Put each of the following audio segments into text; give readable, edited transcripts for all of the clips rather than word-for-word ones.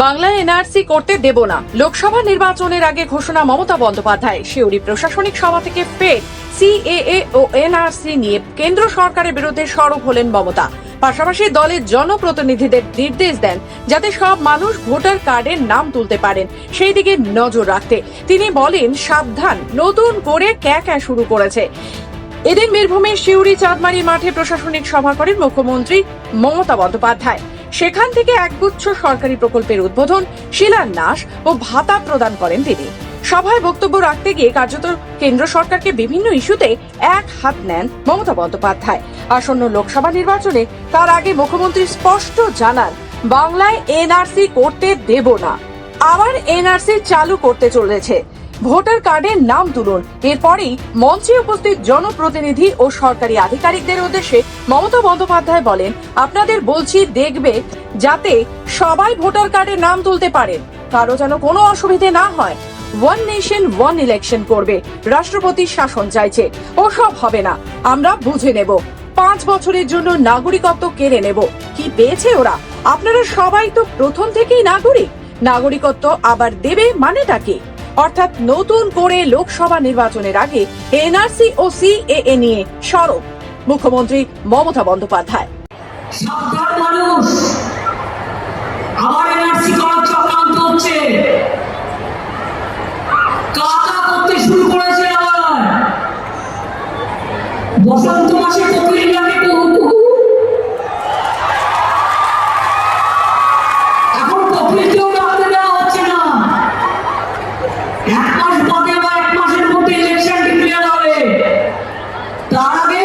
বাংলায় এনআরসি করতে দেব না, লোকসভা নির্বাচনের আগে ঘোষণা মমতা বন্দ্যোপাধ্যায়। শিউরি প্রশাসনিক সভা থেকে ফের সিএএ ও এনআরসি নিয়ে কেন্দ্র সরকারের বিরুদ্ধে সরব হলেন মমতা। পাশাপাশি দলের জনপ্রতিনিধিদের নির্দেশ দেন যাতে সব মানুষ ভোটার কার্ডের নাম তুলতে পারেন, সেই দিকে নজর রাখতে। তিনি বলেন, সাবধান, নতুন করে ক্যাকা শুরু করেছে। এদিন বীরভূমের শিউরি চাঁদমারি মাঠে প্রশাসনিক সভা করেন মুখ্যমন্ত্রী মমতা বন্দ্যোপাধ্যায়। সেখান থেকে একগুচ্ছ সরকারি প্রকল্পের উদ্বোধন, শিলান্যাস ও ভাতা প্রদান করেন তিনি। সভায় বক্তব্য রাখতে গিয়ে কার্যত কেন্দ্র সরকারকে বিভিন্ন ইস্যুতে এক হাত নেন মমতা বন্দ্যোপাধ্যায়। আসন্ন লোকসভা নির্বাচনে তার আগে মুখ্যমন্ত্রী স্পষ্ট জানান, বাংলায় এনআরসি করতে দেব না, আবার এনআরসি চালু করতে চলেছে, ভোটার কার্ডের নাম তুলুন। এরপরেই মঞ্চে উপস্থিত জনপ্রতিনিধি ও সরকারি আধিকারিকদের উদ্দেশ্যে মমতা বন্দ্যোপাধ্যায় বলেন, আপনাদের বলছি, দেখবে যাতে সবাই ভোটার কার্ডের নাম তুলতে পারেন, কারো যেন কোনো অসুবিধে না হয়। ওয়ান নেশন ওয়ান ইলেকশন করবে, রাষ্ট্রপতির শাসন চাইছে, ওসব হবে না, আমরা বুঝে নেব। 5 বছরের জন্য নাগরিকত্ব কেড়ে নেব। কি পেয়েছে ওরা? আপনারা সবাই তো প্রথম থেকেই নাগরিক, নাগরিকত্ব আবার দেবে মানেটা কি? অর্থাৎ নতুন করে লোকসভা নির্বাচনের আগে এনআরসি ও সিএএ নিয়ে সরব মুখ্যমন্ত্রী মমতা বন্দ্যোপাধ্যায়। সাধারণ মানুষ আবার এনআরসি করার চক্রান্ত হচ্ছে, কাটা করতে শুরু করেছে। আবার বসন্ত মাসে কোকিল ডাকে কুহু কুহু, এখন কোকিলকেও ডাকতে দেওয়া হচ্ছে না। 1 মাস বাদে বা 1 মাসের মধ্যে ইলেকশন ডিক্লেয়ার হবে, তার আগে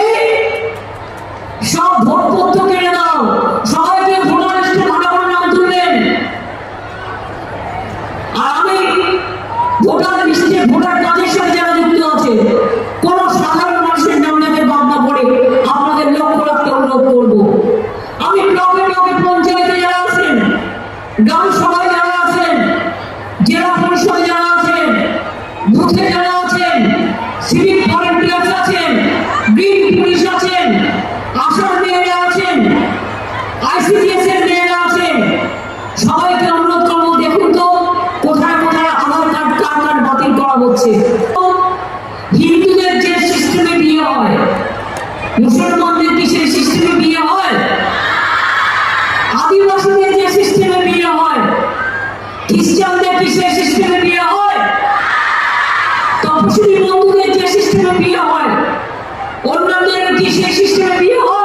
সব ভোটপত্র কেড়ে দাও, সবাইকে ভোটার লিস্টে ভালো করে নাম তুললেন। আর আমি ভোটার লিস্টে ভোটার কাজের সাথে যারা যুক্ত আছে, কোন সাধারণ মানুষের নাম যাতে বাদ না পড়ে আপনাদের লক্ষ্য রাখতে অনুরোধ করবো। আমি ব্লকে ব্লকে পঞ্চায়েতে যারা আছেন, গ্রাম সভায় যারা আছেন, জেলা পরিষদে যারা আছেন, বুথে যারা আছেন, সিভিক ভলেন্টিয়ার্স আছেন, গ্রিন পুলিশ আছেন, আশার মেয়েরা আছেন, আইসিডিএস এর মেয়েরা আছেন, সবাইকে অনুরোধ করবো, দেখুন তো কোথায় কোথায় আধার কার্ড কার্ড বাতিল করা হচ্ছে। হিন্দুদের যে সিস্টেমে বিয়ে হয়, মুসলমানদের কি সেই সিস্টেমে বিয়ে হয়? আদিবাসীদের যে সিস্টেমে বিয়ে হয়, খ্রিস্টানদের কি সেই সিস্টেমে বিয়ে হয়? তপশিলি বন্ধুদের যে সিস্টেমে বিয়ে হয়, অন্যদের কি সেই সিস্টেমে বিয়ে হয়?